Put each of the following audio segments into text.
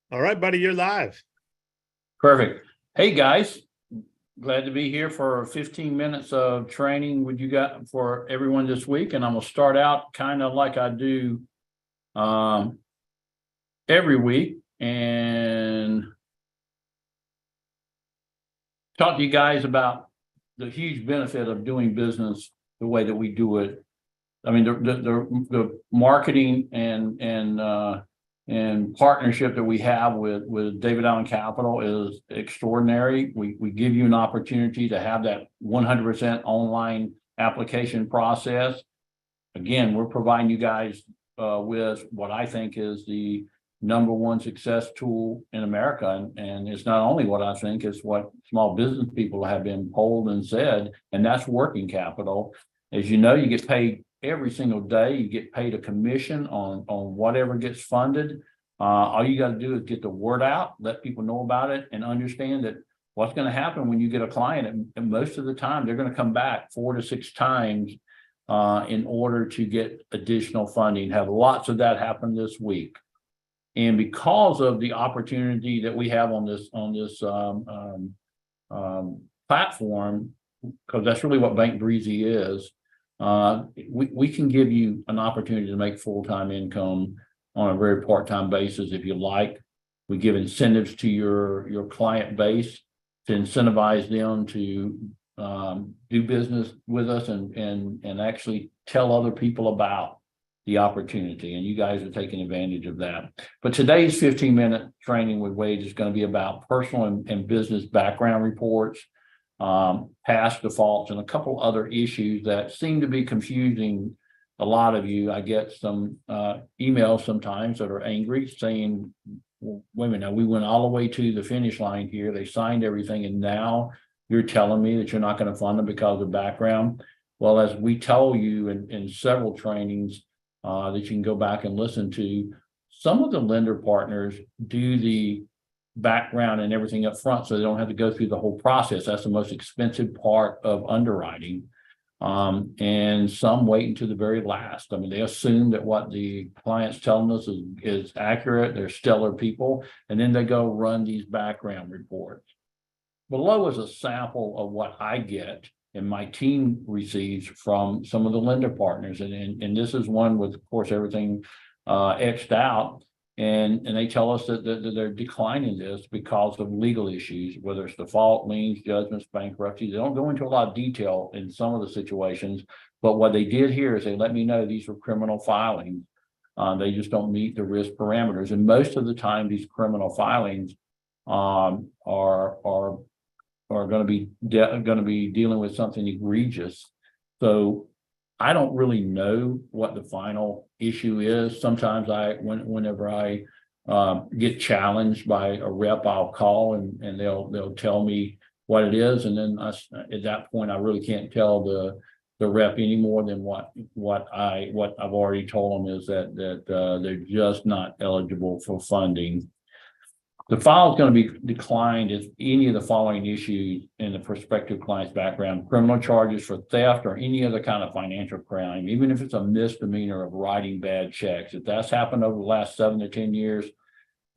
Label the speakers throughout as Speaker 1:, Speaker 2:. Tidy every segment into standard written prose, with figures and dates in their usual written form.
Speaker 1: All right, buddy, you're live.
Speaker 2: Perfect. Hey, guys, glad to be here for 15 minutes of training with you guys for everyone this week. And I'm going to start out kind of like I do every week and talk to you guys about the huge benefit of doing business the way that we do it. I mean, the marketing and partnership that we have with David Allen Capital is extraordinary. We give you an opportunity to have that 100% online application process. Again, we're providing you guys with what I think is the number one success tool in America. And it's not only what I think, it's what small business people have been polled and said, and that's working capital. As you know, you get paid every single day. You get paid a commission on whatever gets funded. All you got to do is get the word out, let people know about it, and understand that what's going to happen when you get a client, and most of the time they're going to come back 4 to 6 times in order to get additional funding. Have lots of that happen this week. And because of the opportunity that we have on this platform, because that's really what Bank Breezy is, we can give you an opportunity to make full-time income on a very part-time basis if you like. We give incentives to your client base to incentivize them to do business with us and actually tell other people about the opportunity, and you guys are taking advantage of that. But today's 15-minute training with Wade is going to be about personal and business background reports, past defaults, and a couple other issues that seem to be confusing a lot of you. I get some emails sometimes that are angry saying, well, wait a minute, we went all the way to the finish line here. They signed everything, and now you're telling me that you're not going to fund them because of background. Well, as we tell you in several trainings that you can go back and listen to, some of the lender partners do the background and everything up front so they don't have to go through the whole process. That's the most expensive part of underwriting. And some wait until the very last. I mean, they assume that what the client's telling us is accurate. They're stellar people, and then they go run these background reports. Below is a sample of what I get and my team receives from some of the lender partners. And this is one with, of course, everything X'd out. And they tell us that they're declining this because of legal issues, whether it's default, liens, judgments, bankruptcy. They don't go into a lot of detail in some of the situations, but what they did here is they let me know these were criminal filings. They just don't meet the risk parameters. And most of the time, these criminal filings are going to be dealing with something egregious. So I don't really know what the final issue is. Sometimes whenever I get challenged by a rep, I'll call and they'll tell me what it is, and then at that point I really can't tell the rep any more than what I've already told them is that they're just not eligible for funding. The file is going to be declined if any of the following issues in the prospective client's background: criminal charges for theft or any other kind of financial crime, even if it's a misdemeanor of writing bad checks. If that's happened over the last 7 to 10 years,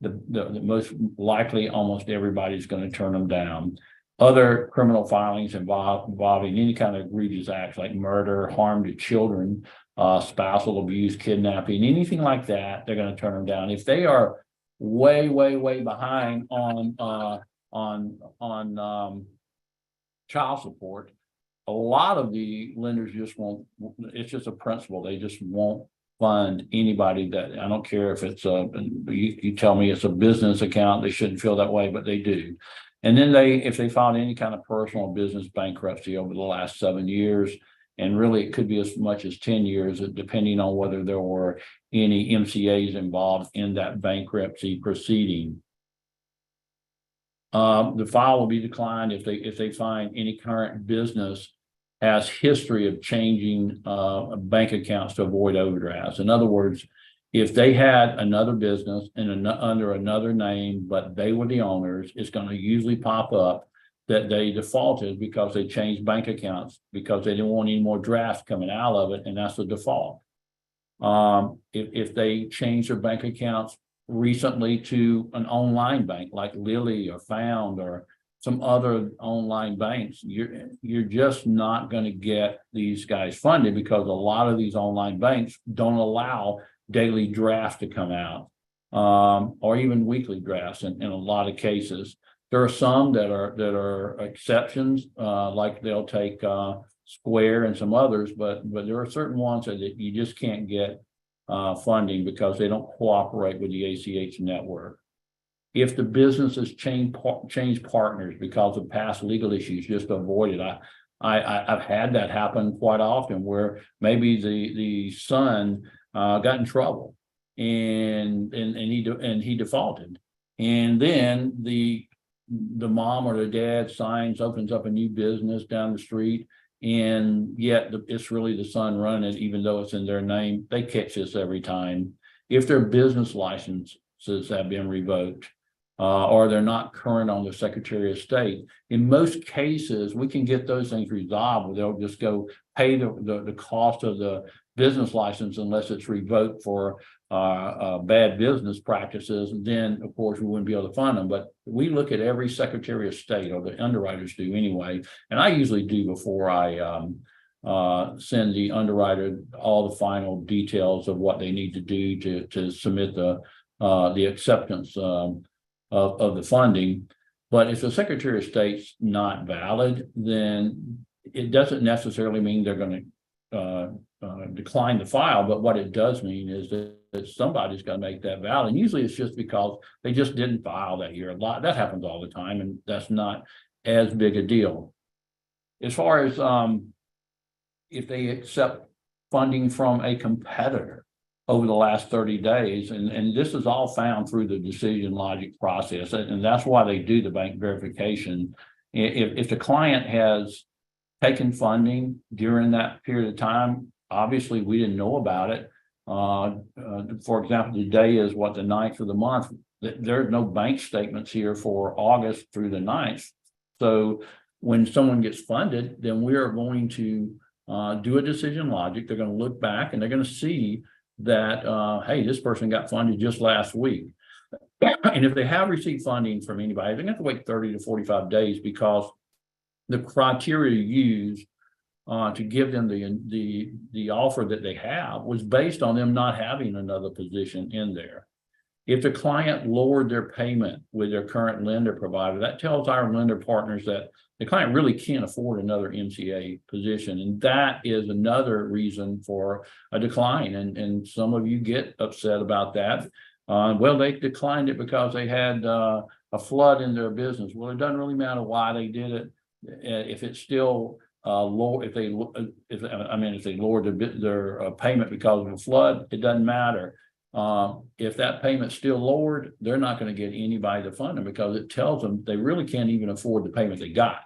Speaker 2: the most likely almost everybody's going to turn them down. Other criminal filings involving any kind of egregious acts like murder, harm to children, spousal abuse, kidnapping, anything like that, they're going to turn them down. If they are way behind on child support, a lot of the lenders just won't. It's just a principle. They just won't fund anybody that, I don't care if it's you tell me it's a business account, they shouldn't feel that way, but they do. And then if they filed any kind of personal or business bankruptcy over the last 7 years, and really it could be as much as 10 years, depending on whether there were any MCAs involved in that bankruptcy proceeding. The file will be declined if they find any current business has history of changing bank accounts to avoid overdrafts. In other words, if they had another business and under another name, but they were the owners, it's going to usually pop up that they defaulted because they changed bank accounts because they didn't want any more drafts coming out of it, and that's the default. If they change their bank accounts recently to an online bank like Lily or Found or some other online banks, you're just not going to get these guys funded because a lot of these online banks don't allow daily drafts to come out, or even weekly drafts in a lot of cases. There are some that are exceptions, like they'll take Square and some others, but there are certain ones that you just can't get funding because they don't cooperate with the ACH network. If the business has changed partners because of past legal issues, just avoid it. I've had that happen quite often where maybe the son got in trouble and he defaulted, and then the mom or the dad opens up a new business down the street, and yet it's really the son running it, even though it's in their name. They catch this every time. If their business licenses have been revoked, or they're not current on the Secretary of State, in most cases, we can get those things resolved. They'll just go pay the cost of the business license unless it's revoked for bad business practices. And then, of course, we wouldn't be able to fund them. But we look at every Secretary of State, or the underwriters do anyway. And I usually do before I send the underwriter all the final details of what they need to do to submit the acceptance of the funding. But if the Secretary of State's not valid, then it doesn't necessarily mean they're going to decline the file. But what it does mean is that somebody's got to make that valid. And usually it's just because they just didn't file that year. A lot that happens all the time, and that's not as big a deal. As far as if they accept funding from a competitor over the last 30 days, and this is all found through the decision logic process, and that's why they do the bank verification. If the client has taken funding during that period of time, obviously we didn't know about it. For example, today is the 9th of the month. There's no bank statements here for August through the 9th. So when someone gets funded, then we are going to do a decision logic. They're going to look back and they're going to see that, hey, this person got funded just last week. And if they have received funding from anybody, they're going to have to wait 30 to 45 days because the criteria used to give them the offer that they have was based on them not having another position in there. If the client lowered their payment with their current lender provider, that tells our lender partners that the client really can't afford another MCA position. And that is another reason for a decline. And some of you get upset about that. Well, they declined it because they had a flood in their business. Well, it doesn't really matter why they did it. If it's still low, if they lowered their payment because of a flood, it doesn't matter. If that payment's still lowered, they're not going to get anybody to fund them because it tells them they really can't even afford the payment they got.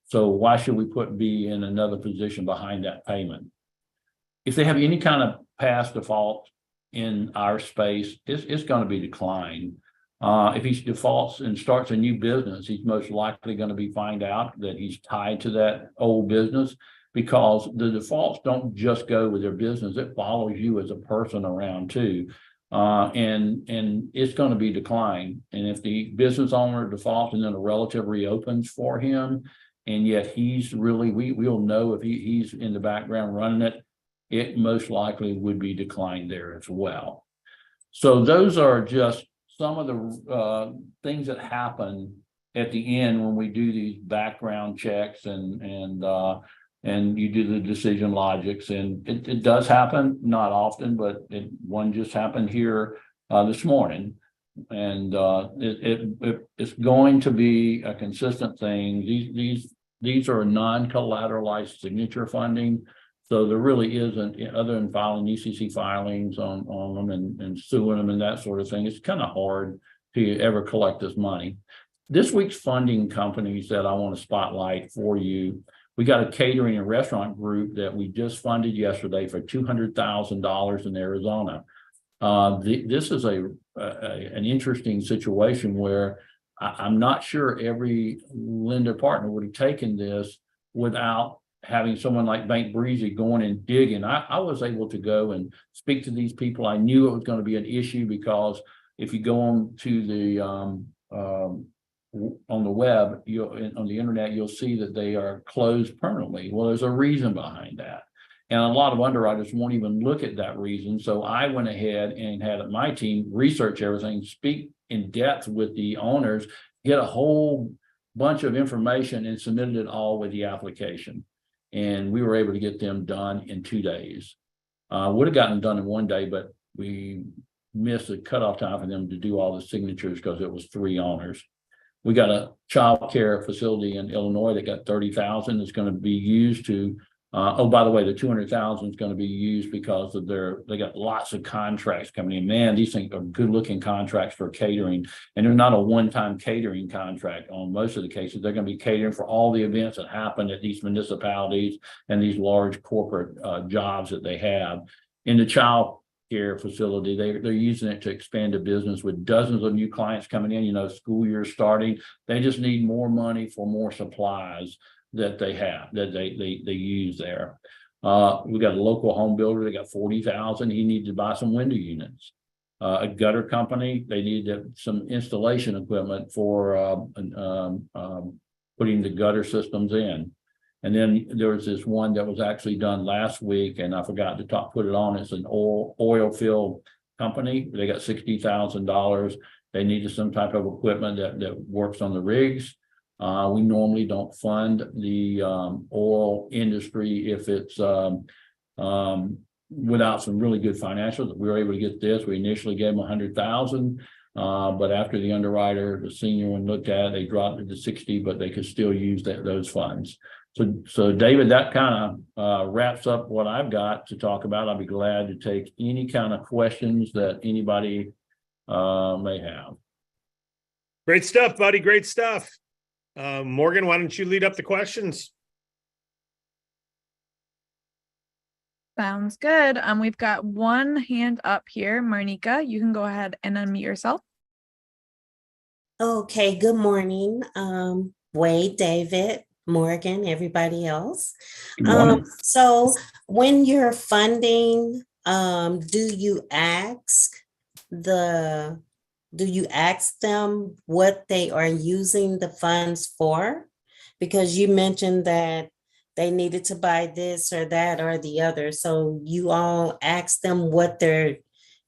Speaker 2: So why should we be in another position behind that payment? If they have any kind of past default in our space, it's going to be declined. If he defaults and starts a new business, he's most likely going to be find out that he's tied to that old business, because the defaults don't just go with their business. It follows you as a person around too. And it's going to be declined. And if the business owner defaults and then a relative reopens for him, and yet he's really, we'll know if he's in the background running it, it most likely would be declined there as well. So those are just some of the things that happen at the end when we do these background checks and you do the decision logics. And it does happen, not often, but one just happened here this morning. And it's going to be a consistent thing. These are non-collateralized signature funding. So there really isn't, other than filing UCC filings on them and suing them and that sort of thing, it's kind of hard to ever collect this money. This week's funding companies that I want to spotlight for you, we got a catering and restaurant group that we just funded yesterday for $200,000 in Arizona. This is an interesting situation where I'm not sure every lender partner would have taken this without having someone like Bank Breezy going and digging. I was able to go and speak to these people. I knew it was going to be an issue because if you go on to the on the web, on the internet, you'll see that they are closed permanently. Well, there's a reason behind that. And a lot of underwriters won't even look at that reason. So I went ahead and had my team research everything, speak in depth with the owners, get a whole bunch of information and submitted it all with the application. And we were able to get them done in 2 days. Would have gotten done in 1 day, but we missed the cutoff time for them to do all the signatures because it was 3 owners. We got a child care facility in Illinois that got 30,000 that's going to be used to, oh, by the way, the 200,000 is going to be used because of they got lots of contracts coming in. Man, these things are good looking contracts for catering. And they're not a one-time catering contract on most of the cases. They're going to be catering for all the events that happen at these municipalities and these large corporate jobs that they have. In the child care facility, they're using it to expand the business with dozens of new clients coming in, school year starting. They just need more money for more supplies that they have, that they use there. We got a local home builder, they got 40,000. He needed to buy some window units. A gutter company, they needed some installation equipment for putting the gutter systems in. And then there was this one that was actually done last week, and I forgot to put it on. It's an oil field company. They got $60,000. They needed some type of equipment that works on the rigs. We normally don't fund the oil industry if it's without some really good financials. We were able to get this. We initially gave them 100,000, but after the underwriter, the senior one, looked at it, they dropped it to 60, but they could still use those funds. So David, that kind of wraps up what I've got to talk about. I'll be glad to take any kind of questions that anybody may have.
Speaker 1: Great stuff, buddy. Great stuff. Morgan, why don't you lead up the questions?
Speaker 3: Sounds good. We've got one hand up here. Marnika, you can go ahead and unmute yourself.
Speaker 4: Okay, good morning, Wade, David, Morgan, everybody else.
Speaker 2: Good morning.
Speaker 4: So when you're funding, do you ask them what they are using the funds for? Because you mentioned that they needed to buy this or that or the other. So you all ask them what they're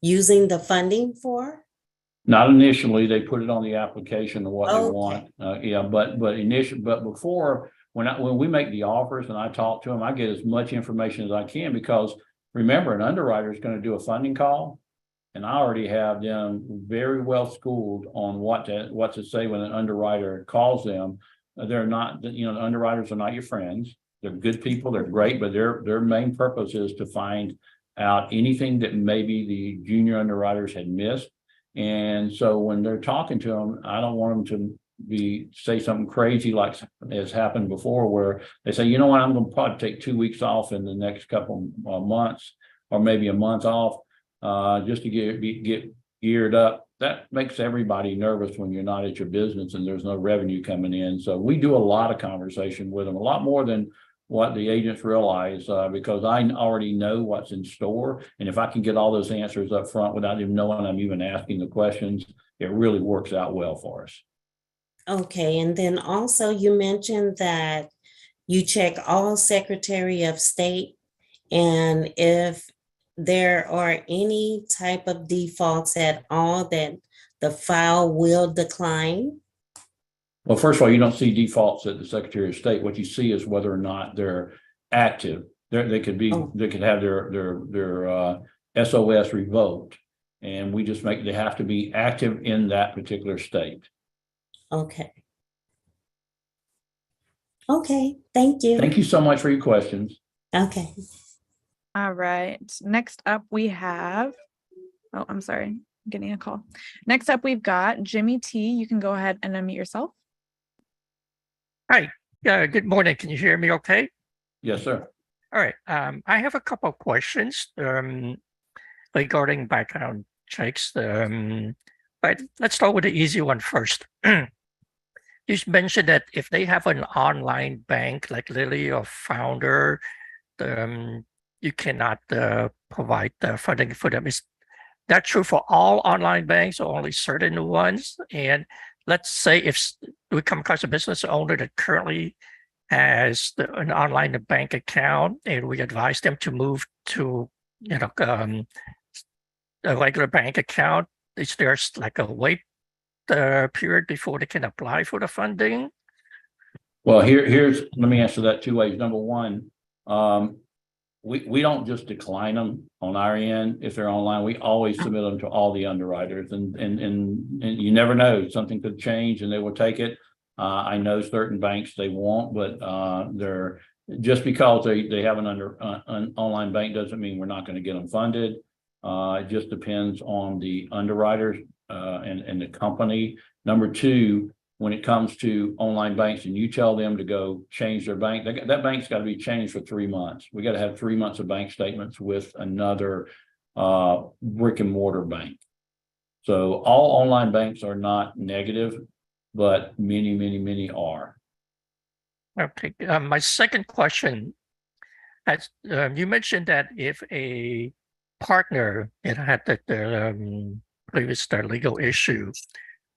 Speaker 4: using the funding for?
Speaker 2: Not initially. They put it on the application of what they
Speaker 4: Okay.
Speaker 2: want. But before, when we make the offers and I talk to them, I get as much information as I can, because remember, an underwriter is going to do a funding call. And I already have them very well schooled on what to say when an underwriter calls them. They're not, the underwriters are not your friends. They're good people. They're great, but their main purpose is to find out anything that maybe the junior underwriters had missed. And so when they're talking to them, I don't want them to say something crazy like has happened before, where they say, you know what, I'm going to probably take 2 weeks off in the next couple months, or maybe a month off. Just to get geared up. That makes everybody nervous when you're not at your business and there's no revenue coming in. So we do a lot of conversation with them, a lot more than what the agents realize, because I already know what's in store. And if I can get all those answers up front without even knowing I'm even asking the questions, it really works out well for us.
Speaker 4: Okay, and then also you mentioned that you check all Secretary of State, and if there are any type of defaults at all, that the file will decline?
Speaker 2: Well, first of all, you don't see defaults at the Secretary of State. What you see is whether or not they're active. They could have their SOS revoked, and we just they have to be active in that particular state.
Speaker 4: Okay. Okay, thank you.
Speaker 2: Thank you so much for your questions.
Speaker 4: Okay.
Speaker 3: All right. Next up we have, oh, I'm sorry, I'm getting a call. Next up we've got Jimmy T. You can go ahead and unmute yourself.
Speaker 5: Hi, good morning. Can you hear me okay?
Speaker 2: Yes, sir.
Speaker 5: All right. I have a couple of questions regarding background checks. But let's start with the easy one first. You mentioned that if they have an online bank like Lily or Founder, you cannot provide the funding for them. that true for all online banks or only certain ones? And let's say if we come across a business owner that currently has an online bank account, and we advise them to move to, a regular bank account, is there like a wait period before they can apply for the funding?
Speaker 2: Well, let me answer that two ways. Number one, we don't just decline them on our end if they're online. We always submit them to all the underwriters, and you never know, something could change and they will take it. I know certain banks they won't, but they're just because they have an online bank doesn't mean we're not going to get them funded. It just depends on the underwriters and the company. Number two, when it comes to online banks and you tell them to go change their bank, that bank's got to be changed for 3 months. We got to have 3 months of bank statements with another brick and mortar bank. So all online banks are not negative, but many are.
Speaker 5: Okay. My second question, as you mentioned that if a partner had the previous legal issue,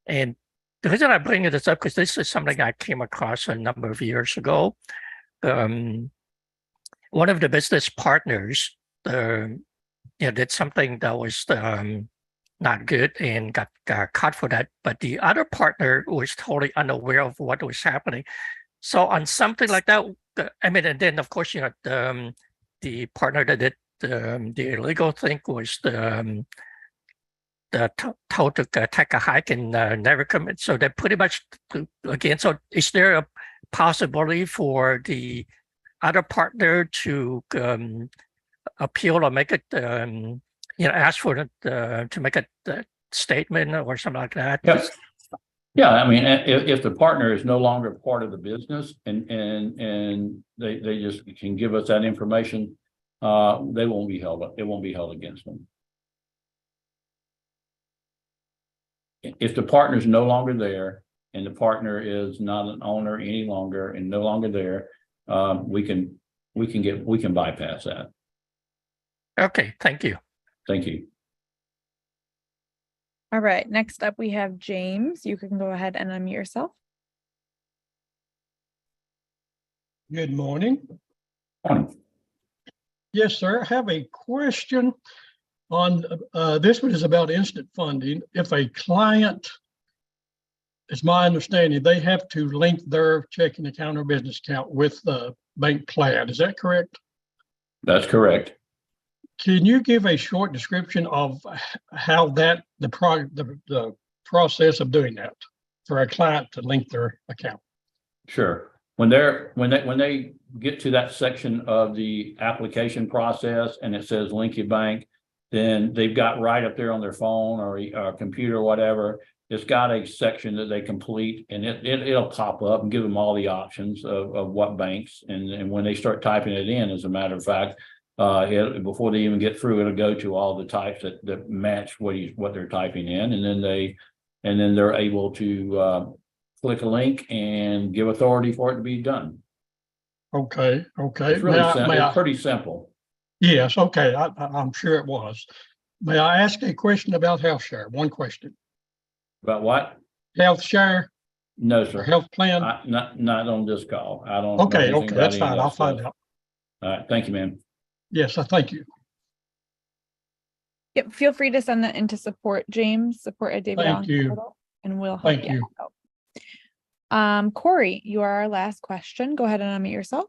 Speaker 5: and the reason I bring this up because this is something I came across a number of years ago. One of the business partners, did something that was not good and got caught for that, but the other partner was totally unaware of what was happening. So on something like that, and then of course, the partner that did the illegal thing was told to take a hike and never commit. So they pretty much again. So is there a possibility for the other partner to appeal or make it, ask for it to make a statement or something like that?
Speaker 2: Yep. Yeah, I mean, if the partner is no longer part of the business and they just can give us that information, they won't be held. It won't be held against them. If the partner is no longer there and the partner is not an owner any longer and no longer there, we can bypass that.
Speaker 5: Okay, thank you.
Speaker 2: Thank you.
Speaker 3: All right, next up we have James. You can go ahead and unmute yourself.
Speaker 6: Good morning.
Speaker 2: Morning.
Speaker 6: Yes, sir. I have a question on this one is about instant funding. If a client, it's my understanding, they have to link their checking account or business account with the bank Plaid. Is that correct?
Speaker 2: That's correct.
Speaker 6: Can you give a short description of how the process of doing that for a client to link their account?
Speaker 2: Sure. When they get to that section of the application process and it says link your bank, then they've got right up there on their phone or computer or whatever, it's got a section that they complete, and it'll pop up and give them all the options of what banks, and when they start typing it in, as a matter of fact, before they even get through, it'll go to all the types that match what they're typing in, and then they're able to click a link and give authority for it to be done.
Speaker 6: Okay.
Speaker 2: It's really simple. It's pretty simple.
Speaker 6: Yes. Okay. I'm sure it was. May I ask a question about health share? One question.
Speaker 2: About what?
Speaker 6: Health share?
Speaker 2: No, sir.
Speaker 6: Health plan?
Speaker 2: Not on this call. I don't.
Speaker 6: Okay. That's fine. I'll find out.
Speaker 2: All right. Thank you, ma'am.
Speaker 6: Yes, I thank you.
Speaker 3: Yep, feel free to send that into support, James, support@davidallen.com,
Speaker 6: Thank you.
Speaker 3: and we'll help
Speaker 6: Thank
Speaker 3: you
Speaker 6: you.
Speaker 3: out. Corey, you are our last question. Go ahead and unmute yourself.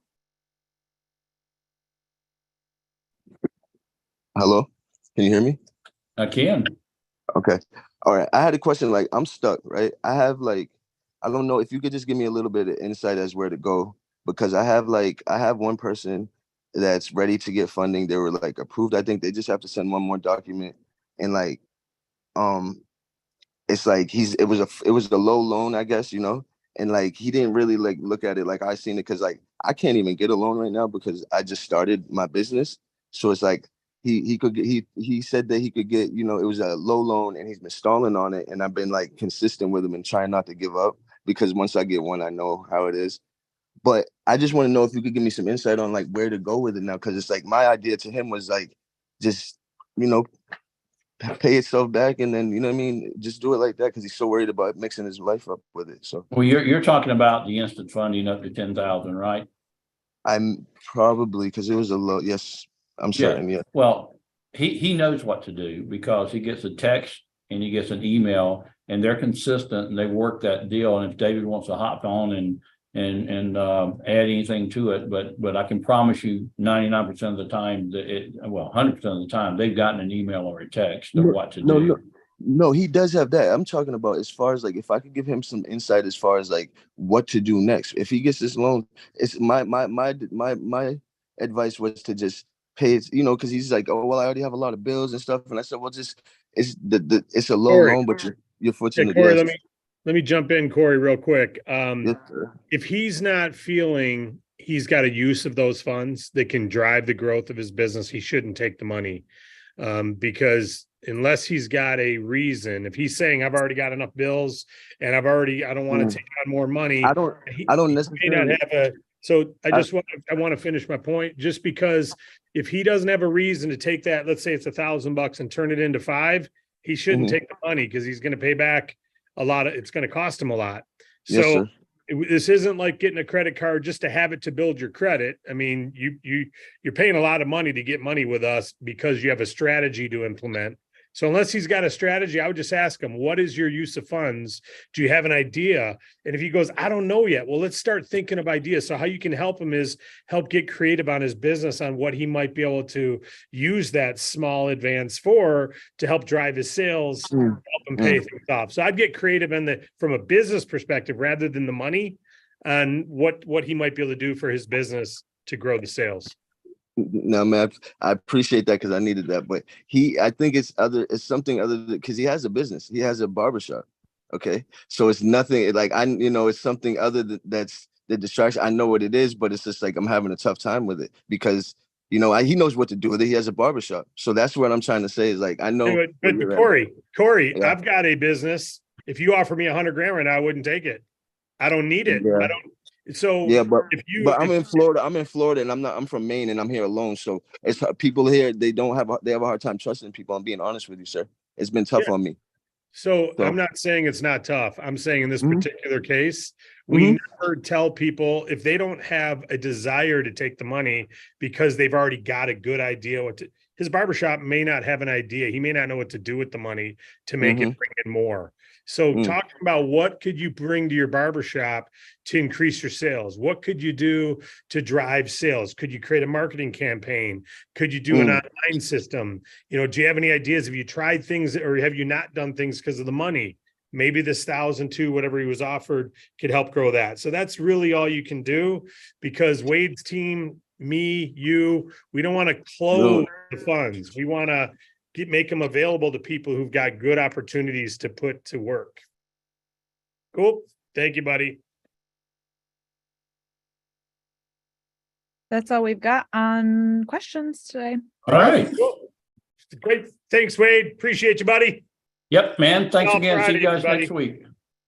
Speaker 7: Hello, can you hear me?
Speaker 2: I can.
Speaker 7: Okay. All right. I had a question. Like, I'm stuck, right? I don't know if you could just give me a little bit of insight as where to go, because I have one person that's ready to get funding. They were like approved. I think they just have to send one more document, and it's like it was a low loan, I guess, and like he didn't really like look at it like I seen it, because like I can't even get a loan right now because I just started my business. So it's like he said that he could get, it was a low loan, and he's been stalling on it, and I've been like consistent with him and trying not to give up, because once I get one, I know how it is. But I just want to know if you could give me some insight on like where to go with it now, because it's like my idea to him was like just pay itself back, and then, you know what I mean, just do it like that because he's so worried about mixing his life up with it. So
Speaker 2: Well, you're talking about the instant funding up to 10,000, right?
Speaker 7: I'm probably, because it was a low. Yes, I'm certain. Yeah.
Speaker 2: Well, he knows what to do because he gets a text and he gets an email, and they're consistent and they work that deal. And if David wants to hop on and add anything to it, but I can promise you 99% of the time that 100% of the time they've gotten an email or a text of what to do.
Speaker 7: No, he does have that. I'm talking about as far as like if I could give him some insight as far as like what to do next. If he gets this loan, it's my advice was to just pay it, you know, because he's like, oh well, I already have a lot of bills and stuff. And I said, well, just it's it's a low
Speaker 1: Corey.
Speaker 7: loan, but you're
Speaker 1: Yeah,
Speaker 7: fortunate.
Speaker 1: Corey,
Speaker 7: Yes.
Speaker 1: let me jump in, Corey, real quick.
Speaker 7: Yes, sir.
Speaker 1: If he's not feeling he's got a use of those funds that can drive the growth of his business, he shouldn't take the money. Because unless he's got a reason, if he's saying I've already got enough bills and I don't want to take on more money,
Speaker 7: I don't
Speaker 1: he may
Speaker 7: necessarily
Speaker 1: not have a. So I want to finish my point. Just because if he doesn't have a reason to take that, let's say it's $1,000 and turn it into 5, he shouldn't take the money because he's going to pay back a lot. It's going to cost him a lot.
Speaker 7: Yes,
Speaker 1: So
Speaker 7: sir.
Speaker 1: this isn't like getting a credit card just to have it to build your credit. I mean, you're paying a lot of money to get money with us because you have a strategy to implement. So unless he's got a strategy, I would just ask him, what is your use of funds? Do you have an idea? And if he goes, I don't know yet, well, let's start thinking of ideas. So how you can help him is help get creative on his business on what he might be able to use that small advance for to help drive his sales, help him pay things off. So I'd get creative from a business perspective rather than the money on what he might be able to do for his business to grow the sales.
Speaker 7: No, man, I appreciate that because I needed that. But I think it's something other than because he has a business. He has a barbershop. Okay. So it's nothing like it's something other than that's the distraction. I know what it is, but it's just like I'm having a tough time with it because he knows what to do with it. He has a barbershop. So that's what I'm trying to say is like I know.
Speaker 1: But Corey,
Speaker 7: Yeah.
Speaker 1: I've got a business. If you offer me $100,000 right now, I wouldn't take it. I don't need it.
Speaker 7: Yeah.
Speaker 1: I don't. So
Speaker 7: yeah, but I'm
Speaker 1: if-
Speaker 7: in Florida. I'm in Florida, and I'm from Maine, and I'm here alone. So it's people here. They have a hard time trusting people. I'm being honest with you, sir. It's been tough on me.
Speaker 1: So I'm not saying it's not tough. I'm saying in this
Speaker 7: Mhm.
Speaker 1: particular case, we never tell people if they don't have a desire to take the money because they've already got a good idea his barbershop may not have an idea. He may not know what to do with the money to make it bring in more. So talking about what could you bring to your barbershop to increase your sales? What could you do to drive sales? Could you create a marketing campaign? Could you do an online system? Do you have any ideas? Have you tried things or have you not done things because of the money? Maybe this 1,002, whatever he was offered, could help grow that. So that's really all you can do because Wade's team, me, you, we don't want to close the funds. We want to make them available to people who've got good opportunities to put to work. Cool. Thank you, buddy.
Speaker 3: That's all we've got on questions today.
Speaker 2: All right.
Speaker 1: Cool. Great. Thanks, Wade. Appreciate you, buddy.
Speaker 2: Yep, man. Thanks
Speaker 1: Well,
Speaker 2: again. See you
Speaker 1: Friday,
Speaker 2: guys
Speaker 1: everybody.
Speaker 2: next week.